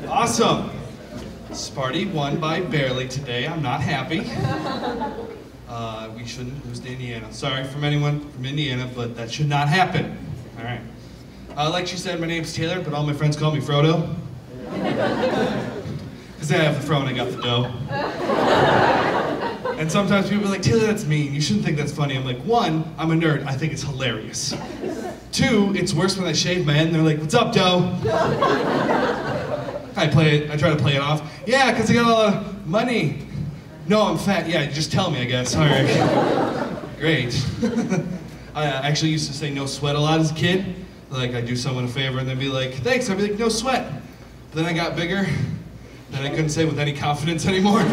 Awesome. Sparty won by barely today. I'm not happy. We shouldn't lose to Indiana. Sorry from anyone from Indiana, but that should not happen. All right. Like she said, my name's Taylor, but all my friends call me Frodo. Because I have the fro and I got the dough. And sometimes people are like, Taylor, that's mean. You shouldn't think that's funny. I'm like, one, I'm a nerd. I think it's hilarious. Two, it's worse when I shave my head and they're like, what's up, dough? I try to play it off. Yeah, because I got a lot of money. No, I'm fat. Yeah, just tell me, I guess. All right. Great. I actually used to say no sweat a lot as a kid. Like, I'd do someone a favor and they'd be like, thanks. I'd be like, no sweat. But then I got bigger. Then I couldn't say with any confidence anymore.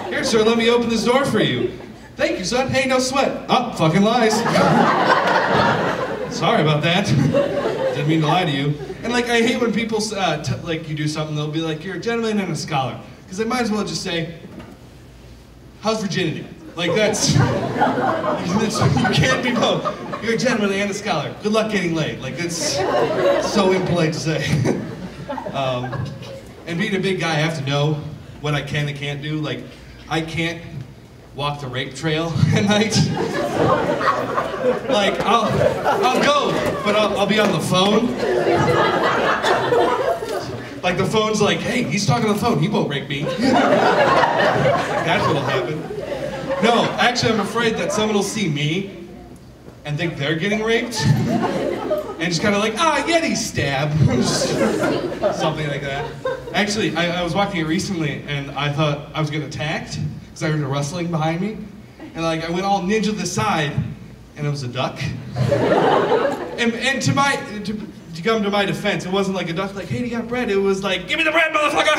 Here, sir, let me open this door for you. Thank you, son. Hey, no sweat. Oh, fucking lies. Sorry about that. Didn't mean to lie to you. And like, I hate when people, like, you do something, they'll be like, you're a gentleman and a scholar. Because I might as well just say, how's virginity? Like, that's you can't be both. You're a gentleman and a scholar. Good luck getting laid. Like, it's so impolite to say. And being a big guy, I have to know what I can and can't do. Like, I can't walk the rape trail at night. Like, I'll go, but I'll be on the phone. Like, the phone's like, hey, he's talking on the phone, he won't rape me. That's what'll happen. No, actually, I'm afraid that someone will see me and think they're getting raped. And just kind of like, Yeti stab. Something like that. Actually, I was walking here recently and I thought I was getting attacked because I heard a rustling behind me. And like, I went all ninja to the side and it was a duck. And to come to my defense, it wasn't like a duck like, hey, do you got bread? It was like, give me the bread, motherfucker!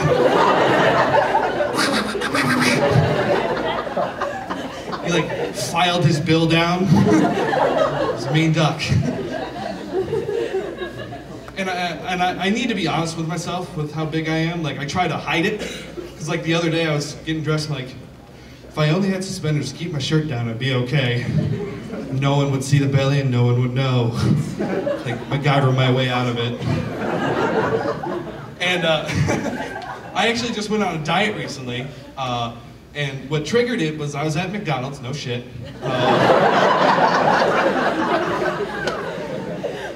He like filed his bill down. It was a mean duck. And I need to be honest with myself with how big I am. Like, I try to hide it. Because like the other day I was getting dressed and like, if I only had suspenders to keep my shirt down, I'd be okay. No one would see the belly and no one would know. Like, MacGyver my way out of it. And I actually just went on a diet recently. And what triggered it was I was at McDonald's, no shit.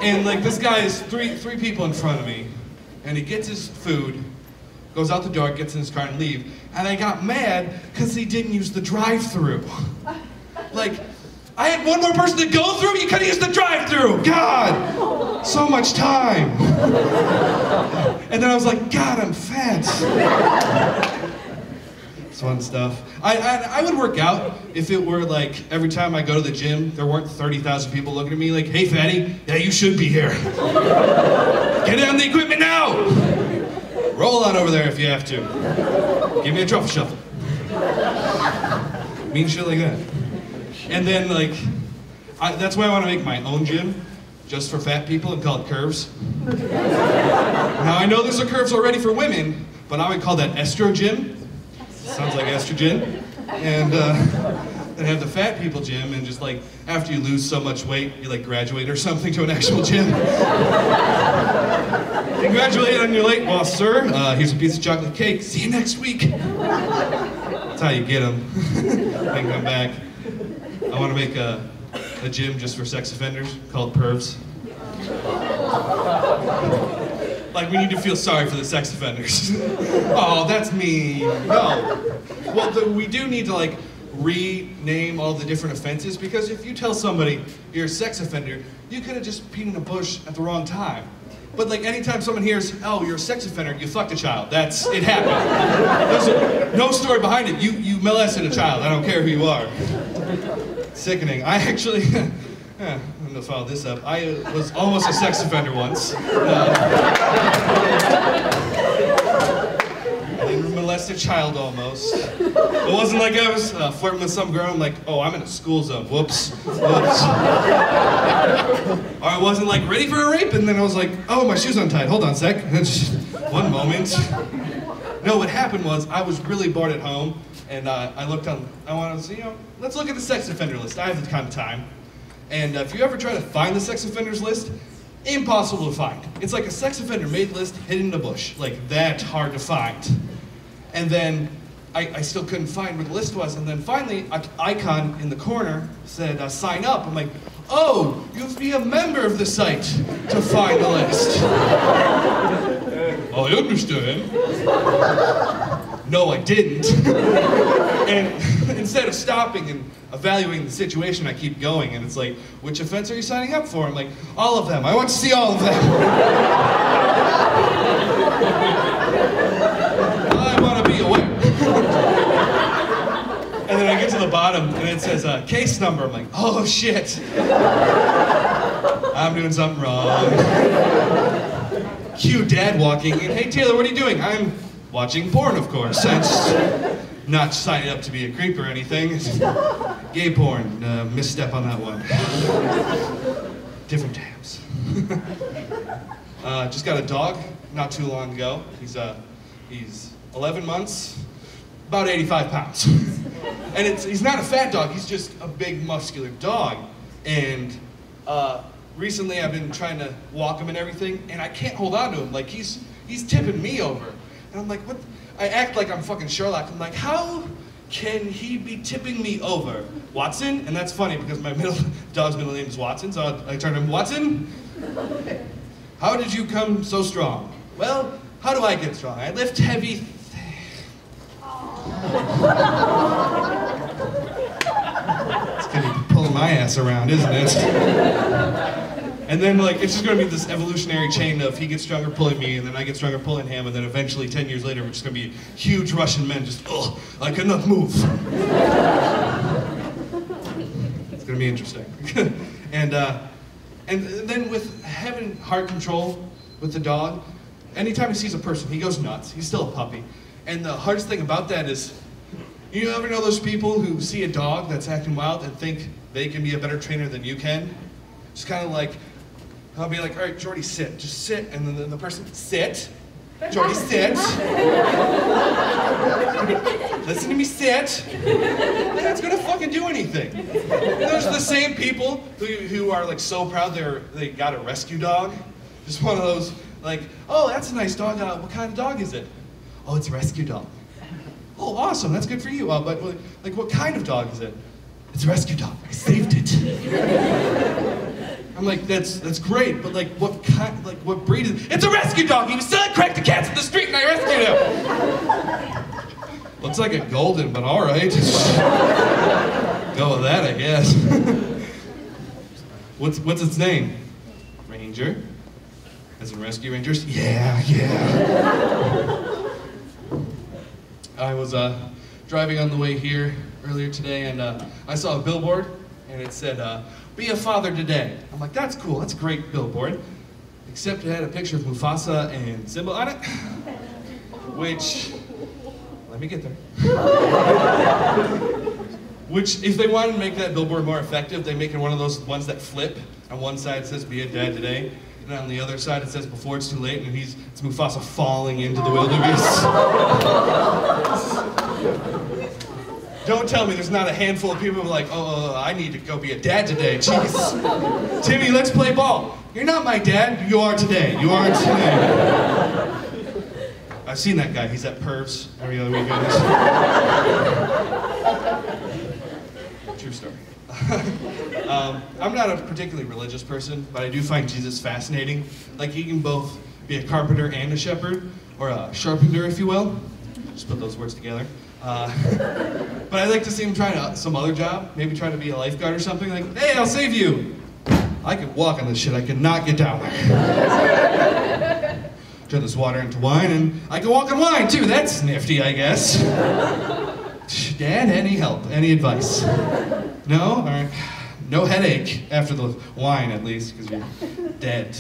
And like, this guy is three people in front of me, and he gets his food, goes out the door, gets in his car and leave, and I got mad because he didn't use the drive-thru. Like, I had one more person to go through, you could have used the drive-thru! God! So much time! And then I was like, God, I'm fat! Fun stuff. I would work out if it were like every time I go to the gym, there weren't 30,000 people looking at me like, hey fatty, yeah, you should be here. Get on the equipment now! Roll on over there if you have to. Give me a truffle shuffle. Mean shit like that. And then like, that's why I want to make my own gym, just for fat people, and call it Curves. Now I know there's a Curves already for women, but I would call that Estro Gym. Sounds like estrogen. And then have the fat people gym, and just like, after you lose so much weight, you like graduate or something to an actual gym. Congratulations on your late boss, sir. Here's a piece of chocolate cake. See you next week. That's how you get them. They come back. I want to make a gym just for sex offenders called Pervs. Like, we need to feel sorry for the sex offenders. Oh, that's mean. No. Well, we do need to, like, rename all the different offenses, because if you tell somebody you're a sex offender, you could have just peed in a bush at the wrong time. But, like, anytime someone hears, oh, you're a sex offender, you fucked a child. It happened. There's no story behind it. You molested a child. I don't care who you are. Sickening. I actually... I'm gonna follow this up. I was almost a sex offender once. I didn't molest a child almost. It wasn't like I was flirting with some girl and like, oh, I'm in a school zone. Whoops. Whoops. Or I wasn't like ready for a rape, and then I was like, oh, my shoe's untied. Hold on a sec. Just one moment. No, what happened was I was really bored at home, and I looked on. I wanted to see, let's look at the sex offender list. I have the kind of time. And if you ever try to find the sex offenders list, impossible to find. It's like a sex offender made list hidden in a bush. Like, that hard to find. And then I still couldn't find where the list was, and then finally, an icon in the corner said, sign up. I'm like, oh, you have to be a member of the site to find the list. I understand. No, I didn't. And instead of stopping and evaluating the situation, I keep going, and it's like, which offense are you signing up for? I'm like, all of them. I want to see all of them. I want to be aware. And then I get to the bottom, and it says, case number. I'm like, oh, shit. I'm doing something wrong. Cue dad walking in. Hey, Taylor, what are you doing? I'm watching porn, of course. I'm just not signing up to be a creep or anything. It's gay porn. Misstep on that one. Different times. Just got a dog not too long ago. He's 11 months, about 85 pounds. And he's not a fat dog, he's just a big muscular dog. And recently I've been trying to walk him and everything, and I can't hold on to him. Like, he's tipping me over. And I'm like, what? I act like I'm fucking Sherlock. I'm like, how can he be tipping me over? Watson? And that's funny because my dog's middle name is Watson, so I turned to him, Watson? How did you come so strong? Well, how do I get strong? I lift heavy. It's gonna be pulling my ass around, isn't it? And then, like, it's just gonna be this evolutionary chain of he gets stronger pulling me, and then I get stronger pulling him, and then eventually 10 years later we're just gonna be huge Russian men just, oh, I cannot move. It's gonna be interesting. And then with having heart control with the dog, anytime he sees a person, he goes nuts. He's still a puppy. And the hardest thing about that is, you ever know those people who see a dog that's acting wild and think they can be a better trainer than you can? Just kind of like, I'll be like, all right, Jordy, sit. Just sit. And then the person, sit. Jordy, sit. Listen to me, sit. That's gonna fucking do anything. And there's the same people who are like so proud they got a rescue dog. Just one of those, like, oh, that's a nice dog. What kind of dog is it? Oh, it's a rescue dog. Oh, awesome, that's good for you. But like, what kind of dog is it? It's a rescue dog. I saved it. I'm like, that's great, but like, what kind, like, what breed is it? It's a rescue dog. He was selling crack to cats in the street, and I rescued him. Looks like a golden, but all right. Go with that, I guess. What's its name? Ranger. As in Rescue Rangers? Yeah. I was driving on the way here earlier today, and I saw a billboard, and it said, be a father today. I'm like, that's cool, that's a great billboard. Except it had a picture of Mufasa and Simba on it, which, let me get there. Which, if they wanted to make that billboard more effective, they make it one of those ones that flip. On one side it says, be a dad today, and on the other side it says, before it's too late, and it's Mufasa falling into the wildebeest. Don't tell me there's not a handful of people who are like, oh, I need to go be a dad today, jeez. Timmy, let's play ball. You're not my dad, you are today. You are today. I've seen that guy, he's at Pervs every other weekend. True story. I'm not a particularly religious person, but I do find Jesus fascinating. Like, he can both be a carpenter and a shepherd, or a sharpenter, if you will. Just put those words together. But I'd like to see him try some other job, maybe try to be a lifeguard or something. Like, hey, I'll save you. I could walk on this shit, I could not get down there. Turn this water into wine, and I can walk on wine too. That's nifty, I guess. Dad, any help, any advice? No? All right. No headache after the wine, at least, because you're dead.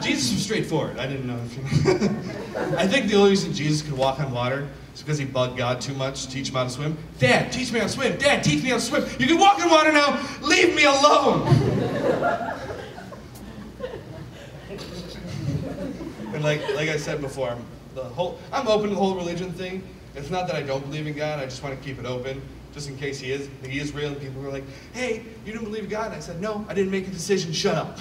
Jesus was straightforward. I didn't know. I think the only reason Jesus could walk on water is because he bugged God too much to teach him how to swim. Dad, teach me how to swim. Dad, teach me how to swim. You can walk on water now. Leave me alone. And like I said before, I'm open to the whole religion thing. It's not that I don't believe in God. I just want to keep it open just in case he is real. And people were like, hey, you don't believe in God? And I said, no, I didn't make a decision, shut up.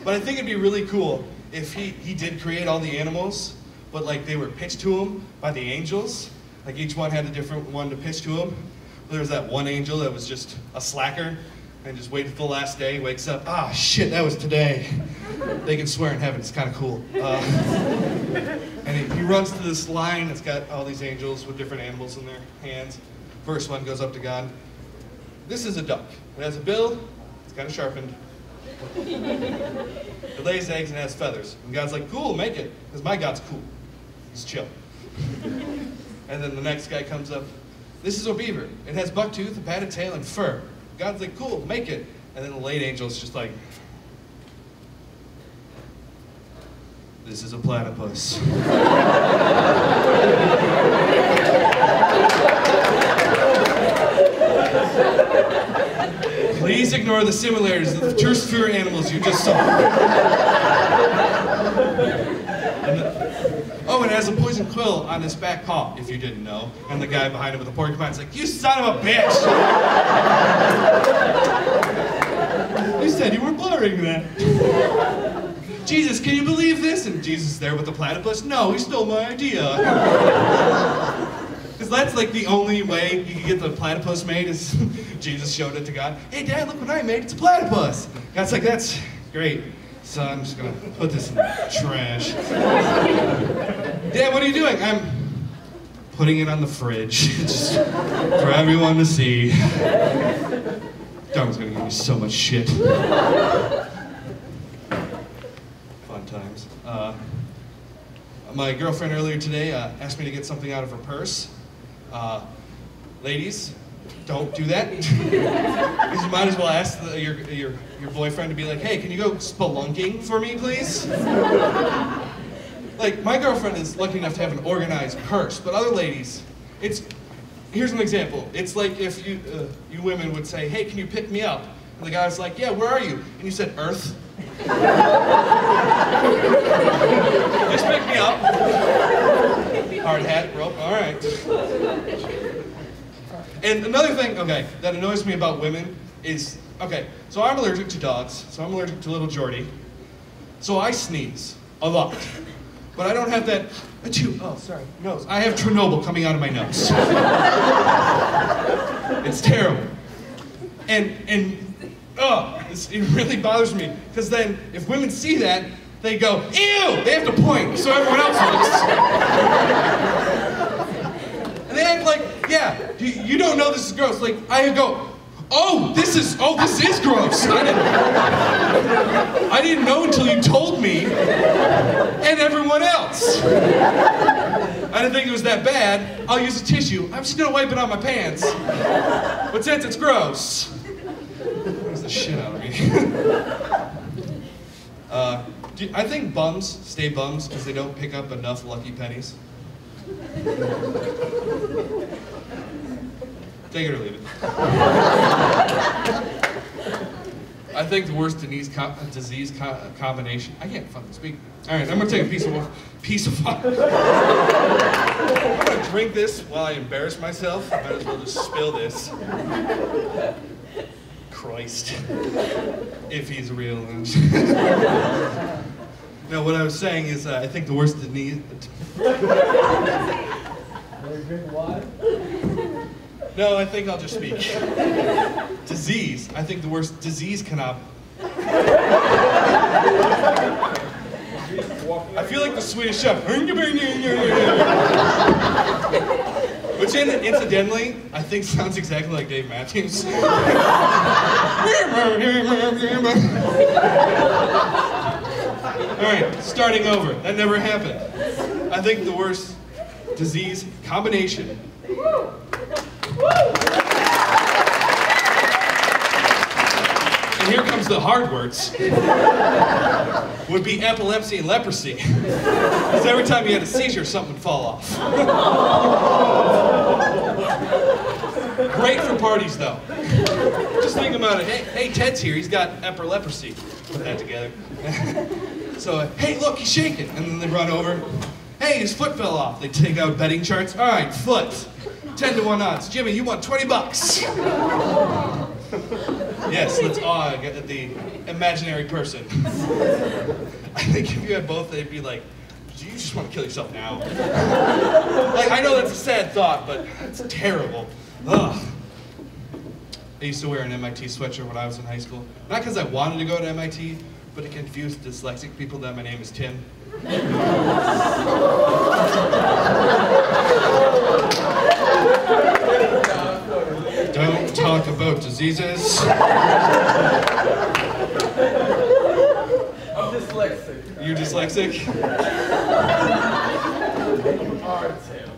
But I think it'd be really cool if he did create all the animals, but like they were pitched to him by the angels. Like each one had a different one to pitch to him. There was that one angel that was just a slacker and just waited for the last day, wakes up, ah, shit, that was today. They can swear in heaven, it's kind of cool. And he runs to this line that's got all these angels with different animals in their hands. First one goes up to God. This is a duck. It has a bill, it's kind of sharpened. It lays eggs and has feathers. And God's like, cool, make it, because my God's cool. He's chill. And then the next guy comes up. This is a beaver. It has buck tooth, a padded tail, and fur. God's like, cool, make it. And then the late angel's just like, this is a platypus. Please ignore the similarities of the terrestrial animals you just saw. Oh, and it has a poison quill on its back paw, if you didn't know. And the guy behind him with the porcupine's like, you son of a bitch! You said you were blurring that. Jesus, can you believe this? And Jesus is there with the platypus. No, he stole my idea. Because that's like the only way you can get the platypus made is Jesus showed it to God. Hey, Dad, look what I made. It's a platypus. God's like, that's great. So I'm just going to put this in the trash. Dad, what are you doing? I'm putting it on the fridge just for everyone to see. Darwin's going to give me so much shit. Fun times. My girlfriend earlier today asked me to get something out of her purse. Ladies, don't do that. Because you might as well ask your boyfriend to be like, hey, can you go spelunking for me, please? Like, my girlfriend is lucky enough to have an organized purse, but other ladies, here's an example. It's like if you women would say, hey, can you pick me up? And the guy's like, yeah, where are you? And you said, Earth. Just pick me up. Hard hat, rope, all right. And another thing, okay, that annoys me about women is, okay, so I'm allergic to dogs, so I'm allergic to little Jordy. So I sneeze a lot. But I don't have that, nose. I have Chernobyl coming out of my nose. It's terrible. And it really bothers me, because then if women see that, they go, ew! They have to point, so everyone else looks. And they act like, yeah, you don't know this is gross. Like, I go, this is gross. I didn't know until you told me, and everyone else. I didn't think it was that bad. I'll use a tissue. I'm just gonna wipe it on my pants. But since it's gross, brings the shit out of me. I think bums stay bums because they don't pick up enough lucky pennies. Take it or leave it. I think the worst disease combination. I can't fucking speak. All right, I'm gonna take a piece of water. I'm gonna drink this while I embarrass myself. I might as well just spill this. Christ, if he's real. No, what I was saying is, I think the worst disease. Drink water? No, I think I'll just speak. Disease. I think the worst disease I feel like the Swedish Chef. Which, incidentally, I think sounds exactly like Dave Matthews. All right, starting over. That never happened. I think the worst disease combination. And here comes the hard words. Would be epilepsy and leprosy. Because every time you had a seizure, something would fall off. Great for parties, though. Just think about it. Hey, Ted's here. He's got leprosy. Put that together. So, hey, look, he's shaking. And then they run over. Hey, his foot fell off. They take out betting charts. All right, foot. 10 to 1 odds. Jimmy, you want 20 bucks. Yes, let's get at the imaginary person. I think if you had both, they'd be like, do you just want to kill yourself now? Like, I know that's a sad thought, but it's terrible. Ugh. I used to wear an MIT sweatshirt when I was in high school. Not because I wanted to go to MIT, but it confused dyslexic people that my name is Tim. Don't talk about diseases. I'm dyslexic. You dyslexic? Hard Tim.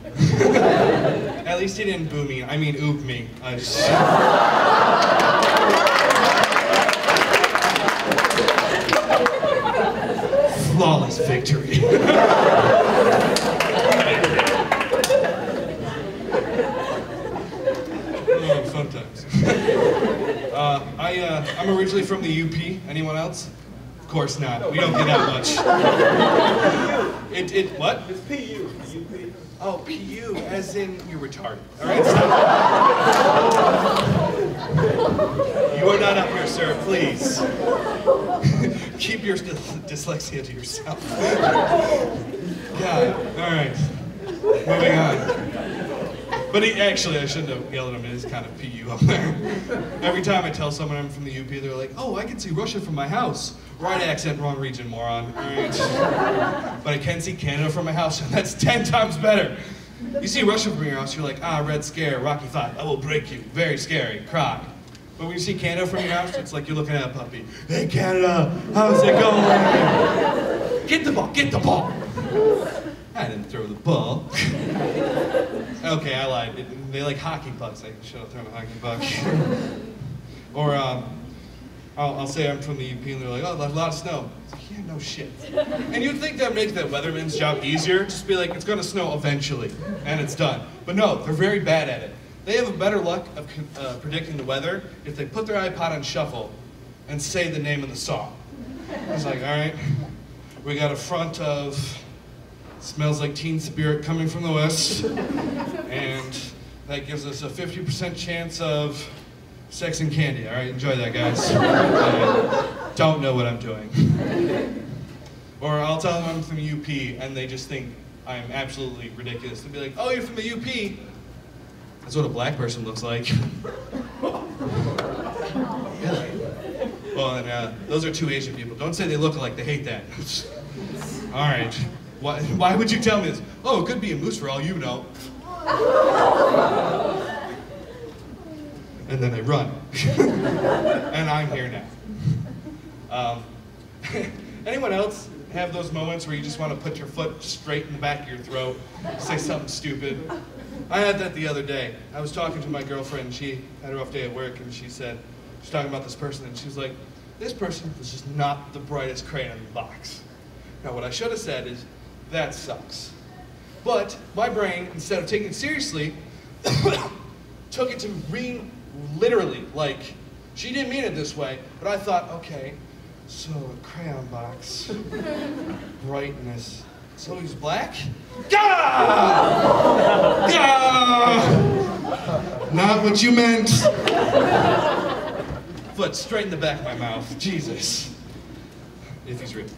At least he didn't boo me. I mean, oop me. Flawless victory. Oh, fun times. I'm originally from the UP. Anyone else? Of course not. We don't get out much. What? It's PU. UP. Oh, PU, as in you're retarded. All right, stop. You are not up here, sir. Please. Keep your dyslexia to yourself. God. All right. Moving on. But actually, I shouldn't have yelled at him. It is kind of PU up there. Every time I tell someone I'm from the UP, they're like, oh, I can see Russia from my house. Right accent, wrong region, moron. All right. But I can see Canada from my house, and that's 10 times better. You see Russia from your house, you're like, ah, Red Scare, Rocky 5, I will break you. Very scary, cry. But when you see Canada from your house, it's like you're looking at a puppy. Hey, Canada, how's it going? Get the ball, get the ball. I didn't throw the ball. Okay, I lied. They like hockey pucks. I should have thrown a hockey puck. Or I'll say I'm from the UP and they're like, oh, there's a lot of snow. It's like, yeah, no shit. And you'd think that would make the weatherman's job easier. Just be like, it's gonna snow eventually, and it's done. But no, they're very bad at it. They have a better luck of predicting the weather if they put their iPod on shuffle and say the name of the song. It's like, all right, we got a front of Smells Like Teen Spirit coming from the west, and that gives us a 50% chance of Sex and Candy. All right, enjoy that, guys. Don't know what I'm doing. Or I'll tell them I'm from the UP, and they just think I'm absolutely ridiculous. They'll be like, oh, you're from the UP? That's what a black person looks like. Well, and those are two Asian people. Don't say they look alike, they hate that. All right. Why would you tell me this? Oh, it could be a moose for all you know. And then they run. And I'm here now. Anyone else have those moments where you just want to put your foot straight in the back of your throat, say something stupid? I had that the other day. I was talking to my girlfriend, and she had a rough day at work, and she said, she's talking about this person, and she was like, this person was just not the brightest crayon in the box. Now, what I should have said is, that sucks. But my brain, instead of taking it seriously, took it to mean literally, like, she didn't mean it this way, but I thought, okay, so a crayon box, brightness, so he's black? Gah! Gah! Not what you meant. Foot straight in the back of my mouth, Jesus. If he's real.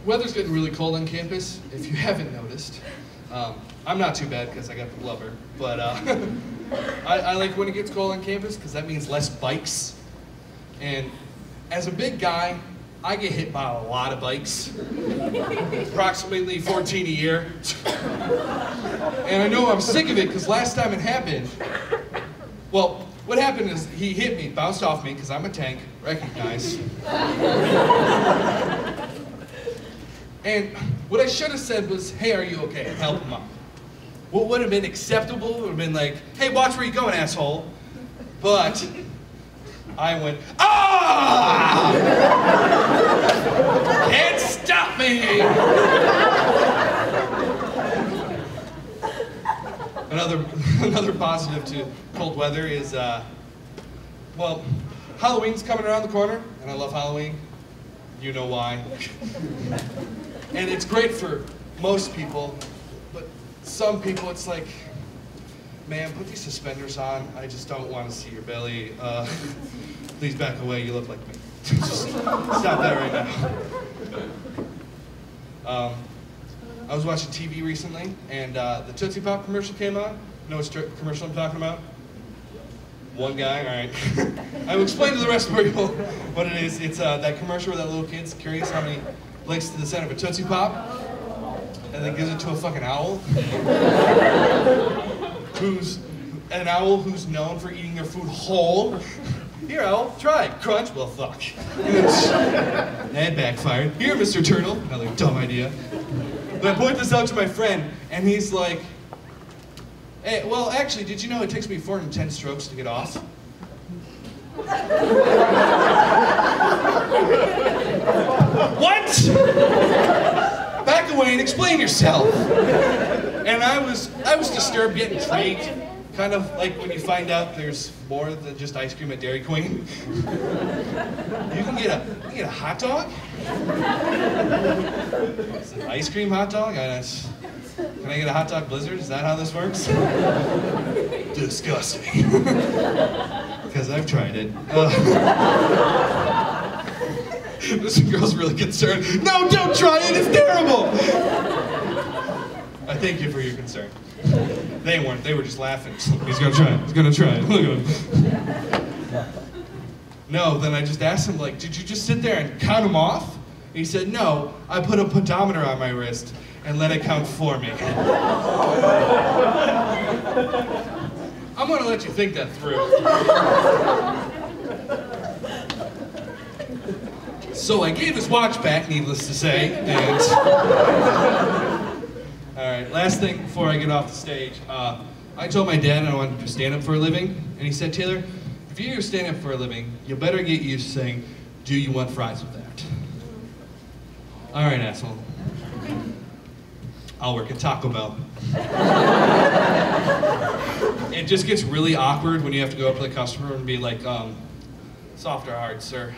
Weather's getting really cold on campus, if you haven't noticed. I'm not too bad because I got the blubber, but I like when it gets cold on campus because that means less bikes. And as a big guy, I get hit by a lot of bikes, approximately 14 a year. And I know I'm sick of it because last time it happened, well, what happened is he hit me, bounced off me because I'm a tank, recognize. And what I should have said was, hey, are you okay? And help him up. What would have been acceptable would have been like, hey, watch where you're going, asshole. But I went, ah! Can't stop me! Another positive to cold weather is, well, Halloween's coming around the corner, and I love Halloween. You know why. And it's great for most people, but some people it's like, man, put these suspenders on. I just don't want to see your belly. Please back away, you look like me. Just stop that right now. I was watching TV recently, and the Tootsie Pop commercial came on. You know what commercial I'm talking about? One guy, all right. I will explain to the rest of people what it is. It's that commercial where that little kid's curious how many licks to the center of a Tootsie Pop, and then gives it to a fucking owl. Who's an owl who's known for eating their food whole. Here, owl, try. Crunch. Well, fuck. That backfired. Here, Mr. Turtle. Another dumb idea. But I point this out to my friend, and he's like, hey, well, actually, did you know it takes me 410 strokes to get off? What? Back away and explain yourself. And I was disturbed yet intrigued. Kind of like when you find out there's more than just ice cream at Dairy Queen. You can get a hot dog? Is it an ice cream hot dog? Can I get a hot dog blizzard? Is that how this works? Disgusting. Because I've tried it. This girl's really concerned. No, don't try it, it's terrible! I thank you for your concern. They weren't, they were just laughing. He's gonna try it, he's gonna try it, look at him. No, then I just asked him, like, did you just sit there and count them off? And he said, no, I put a pedometer on my wrist and let it count for me. I'm gonna let you think that through. So I gave his watch back, needless to say, and... Alright, last thing before I get off the stage. I told my dad I wanted to stand up for a living, and he said, Taylor, if you're standing up for a living, you better get used to saying, do you want fries with that? Alright, asshole. I'll work at Taco Bell. It just gets really awkward when you have to go up to the customer and be like, soft or hard, sir?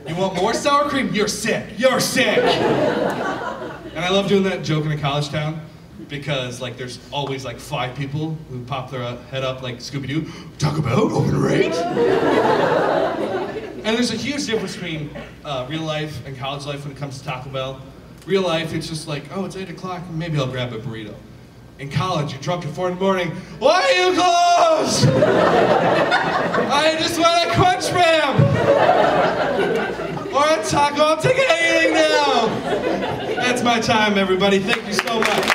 You want more sour cream? You're sick. You're sick. And I love doing that joke in a college town because like there's always like 5 people who pop their head up like Scooby-Doo. Talk about open rate. And there's a huge difference between real life and college life when it comes to Taco Bell. Real life, it's just like, oh, it's 8 o'clock, maybe I'll grab a burrito. In college, you're drunk at 4 in the morning. Why are you closed? I just want a crunch wrap. Or a taco, I'm taking anything now. That's my time, everybody. Thank you so much.